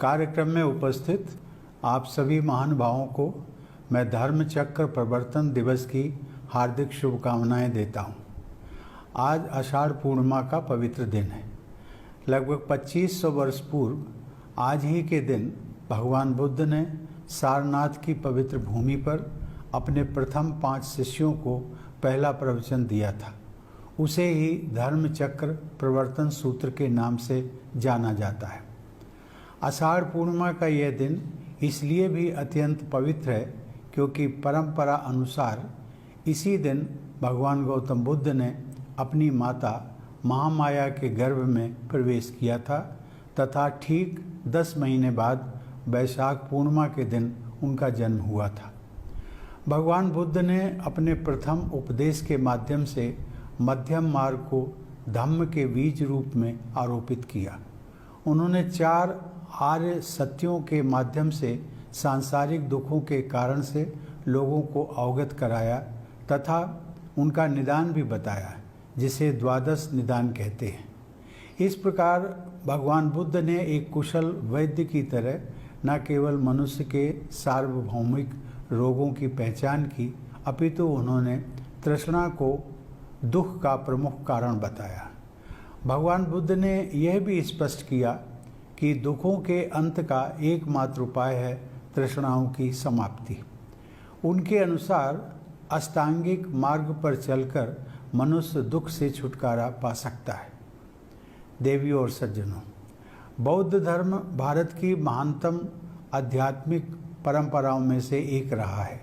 कार्यक्रम में उपस्थित आप सभी महानुभावों को मैं धर्मचक्र प्रवर्तन दिवस की हार्दिक शुभकामनाएं देता हूं। आज आषाढ़ पूर्णिमा का पवित्र दिन है। लगभग 2500 वर्ष पूर्व आज ही के दिन भगवान बुद्ध ने सारनाथ की पवित्र भूमि पर अपने प्रथम 5 शिष्यों को पहला प्रवचन दिया था। उसे ही धर्मचक्र प्रवर्तन सूत्र के नाम से जाना जाता है। आषाढ़ पूर्णिमा का यह दिन इसलिए भी अत्यंत पवित्र है क्योंकि परंपरा अनुसार इसी दिन भगवान गौतम बुद्ध ने अपनी माता महामाया के गर्भ में प्रवेश किया था तथा ठीक 10 महीने बाद वैशाख पूर्णिमा के दिन उनका जन्म हुआ था। भगवान बुद्ध ने अपने प्रथम उपदेश के माध्यम से मध्यम मार्ग को धम्म के बीज रूप में आरोपित किया। उन्होंने 4 आर्य सत्यों के माध्यम से सांसारिक दुखों के कारण से लोगों को अवगत कराया तथा उनका निदान भी बताया, जिसे द्वादश निदान कहते हैं। इस प्रकार भगवान बुद्ध ने एक कुशल वैद्य की तरह न केवल मनुष्य के सार्वभौमिक रोगों की पहचान की, अपितु उन्होंने तृष्णा को दुख का प्रमुख कारण बताया। भगवान बुद्ध ने यह भी स्पष्ट किया कि दुखों के अंत का एकमात्र उपाय है तृष्णाओं की समाप्ति। उनके अनुसार अष्टांगिक मार्ग पर चलकर मनुष्य दुख से छुटकारा पा सकता है। देवियों और सज्जनों, बौद्ध धर्म भारत की महानतम आध्यात्मिक परंपराओं में से एक रहा है।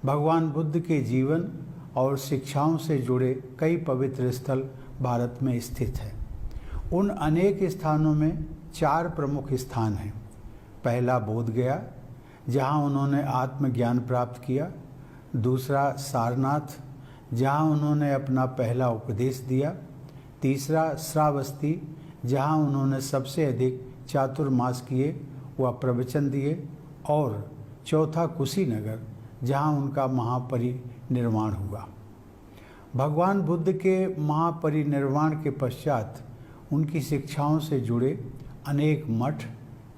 भगवान बुद्ध के जीवन और शिक्षाओं से जुड़े कई पवित्र स्थल भारत में स्थित हैं। उन अनेक स्थानों में 4 प्रमुख स्थान हैं। पहला बोध गया, जहाँ उन्होंने आत्मज्ञान प्राप्त किया। दूसरा सारनाथ, जहाँ उन्होंने अपना पहला उपदेश दिया। तीसरा श्रावस्ती, जहाँ उन्होंने सबसे अधिक चातुर्मास किए व प्रवचन दिए। और चौथा कुशीनगर, जहाँ उनका महापरिनिर्वाण हुआ। भगवान बुद्ध के महापरिनिर्वाण के पश्चात उनकी शिक्षाओं से जुड़े अनेक मठ,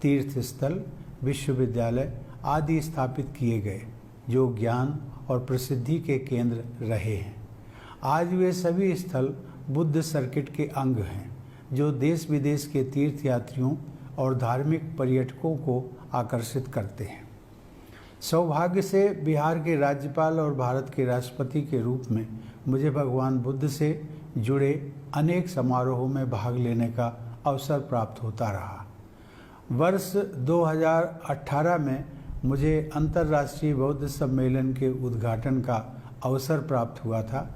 तीर्थस्थल, विश्वविद्यालय आदि स्थापित किए गए, जो ज्ञान और प्रसिद्धि के केंद्र रहे हैं। आज वे सभी स्थल बुद्ध सर्किट के अंग हैं, जो देश विदेश के तीर्थयात्रियों और धार्मिक पर्यटकों को आकर्षित करते हैं। सौभाग्य से बिहार के राज्यपाल और भारत के राष्ट्रपति के रूप में मुझे भगवान बुद्ध से जुड़े अनेक समारोहों में भाग लेने का अवसर प्राप्त होता रहा। वर्ष 2018 में मुझे अंतर्राष्ट्रीय बौद्ध सम्मेलन के उद्घाटन का अवसर प्राप्त हुआ था।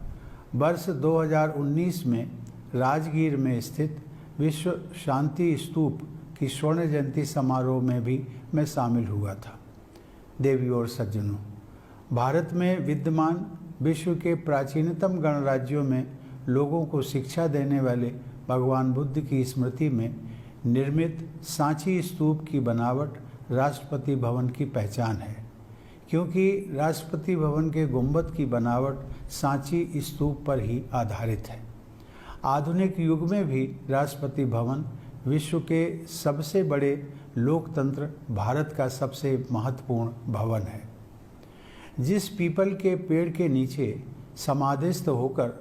वर्ष 2019 में राजगीर में स्थित विश्व शांति स्तूप की स्वर्ण जयंती समारोह में भी मैं शामिल हुआ था। देवियों और सज्जनों, भारत में विद्यमान विश्व के प्राचीनतम गणराज्यों में लोगों को शिक्षा देने वाले भगवान बुद्ध की स्मृति में निर्मित सांची स्तूप की बनावट राष्ट्रपति भवन की पहचान है, क्योंकि राष्ट्रपति भवन के गुंबद की बनावट सांची स्तूप पर ही आधारित है। आधुनिक युग में भी राष्ट्रपति भवन विश्व के सबसे बड़े लोकतंत्र भारत का सबसे महत्वपूर्ण भवन है। जिस पीपल के पेड़ के नीचे समाधिस्थ होकर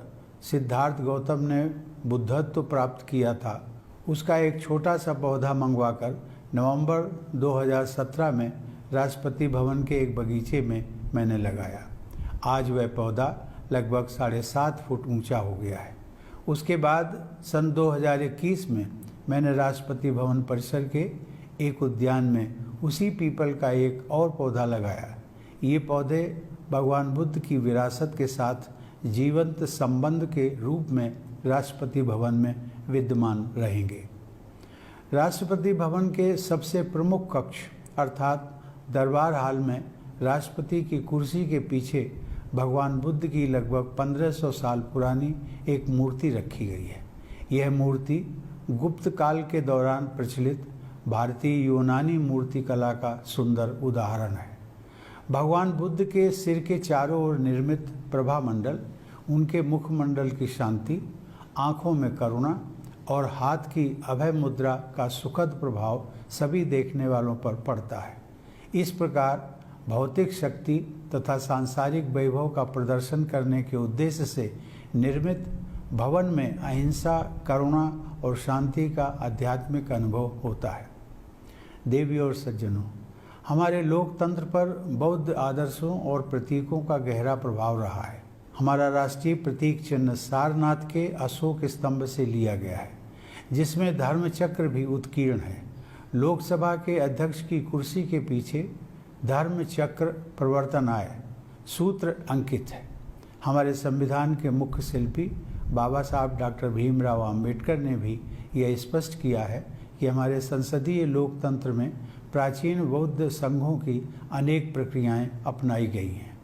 सिद्धार्थ गौतम ने बुद्धत्व प्राप्त किया था, उसका एक छोटा सा पौधा मंगवाकर नवंबर 2017 में राष्ट्रपति भवन के एक बगीचे में मैंने लगाया। आज वह पौधा लगभग 7.5 फुट ऊंचा हो गया है। उसके बाद सन 2021 में मैंने राष्ट्रपति भवन परिसर के एक उद्यान में उसी पीपल का एक और पौधा लगाया। ये पौधे भगवान बुद्ध की विरासत के साथ जीवंत संबंध के रूप में राष्ट्रपति भवन में विद्यमान रहेंगे। राष्ट्रपति भवन के सबसे प्रमुख कक्ष अर्थात दरबार हाल में राष्ट्रपति की कुर्सी के पीछे भगवान बुद्ध की लगभग 1500 साल पुरानी एक मूर्ति रखी गई है। यह मूर्ति गुप्त काल के दौरान प्रचलित भारतीय यूनानी मूर्ति कला का सुंदर उदाहरण है। भगवान बुद्ध के सिर के चारों ओर निर्मित प्रभा मंडल, उनके मुखमंडल की शांति, आँखों में करुणा और हाथ की अभय मुद्रा का सुखद प्रभाव सभी देखने वालों पर पड़ता है। इस प्रकार भौतिक शक्ति तथा सांसारिक वैभव का प्रदर्शन करने के उद्देश्य से निर्मित भवन में अहिंसा, करुणा और शांति का आध्यात्मिक अनुभव होता है। देवियों और सज्जनों, हमारे लोकतंत्र पर बौद्ध आदर्शों और प्रतीकों का गहरा प्रभाव रहा है। हमारा राष्ट्रीय प्रतीक चिन्ह सारनाथ के अशोक स्तंभ से लिया गया है, जिसमें धर्म चक्र भी उत्कीर्ण है। लोकसभा के अध्यक्ष की कुर्सी के पीछे धर्म चक्र प्रवर्तनाय सूत्र अंकित है। हमारे संविधान के मुख्य शिल्पी बाबा साहब डॉक्टर भीमराव अंबेडकर ने भी यह स्पष्ट किया है कि हमारे संसदीय लोकतंत्र में प्राचीन बौद्ध संघों की अनेक प्रक्रियाएं अपनाई गई हैं।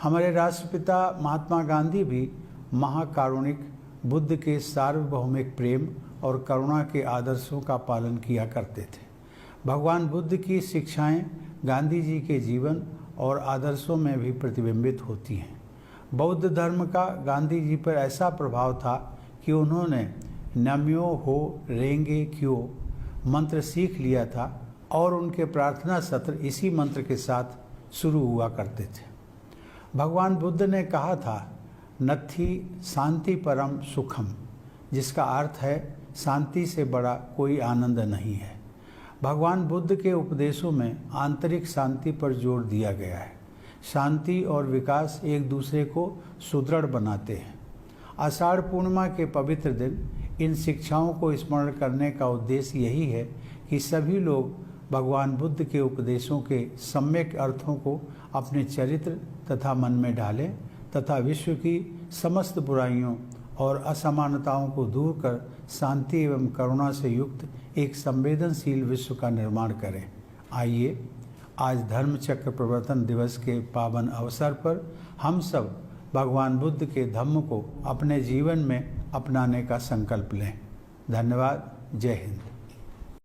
हमारे राष्ट्रपिता महात्मा गांधी भी महाकारुणिक बुद्ध के सार्वभौमिक प्रेम और करुणा के आदर्शों का पालन किया करते थे। भगवान बुद्ध की शिक्षाएं गांधी जी के जीवन और आदर्शों में भी प्रतिबिंबित होती हैं। बौद्ध धर्म का गांधी जी पर ऐसा प्रभाव था कि उन्होंने नम्यो हो रेंगे क्यों मंत्र सीख लिया था और उनके प्रार्थना सत्र इसी मंत्र के साथ शुरू हुआ करते थे। भगवान बुद्ध ने कहा था, नत्थि शांति परम सुखम, जिसका अर्थ है शांति से बड़ा कोई आनंद नहीं है। भगवान बुद्ध के उपदेशों में आंतरिक शांति पर जोर दिया गया है। शांति और विकास एक दूसरे को सुदृढ़ बनाते हैं। आषाढ़ पूर्णिमा के पवित्र दिन इन शिक्षाओं को स्मरण करने का उद्देश्य यही है कि सभी लोग भगवान बुद्ध के उपदेशों के सम्यक अर्थों को अपने चरित्र तथा मन में डालें तथा विश्व की समस्त बुराइयों और असमानताओं को दूर कर शांति एवं करुणा से युक्त एक संवेदनशील विश्व का निर्माण करें। आइए आज धर्म चक्र प्रवर्तन दिवस के पावन अवसर पर हम सब भगवान बुद्ध के धम्म को अपने जीवन में अपनाने का संकल्प लें। धन्यवाद। जय हिंद।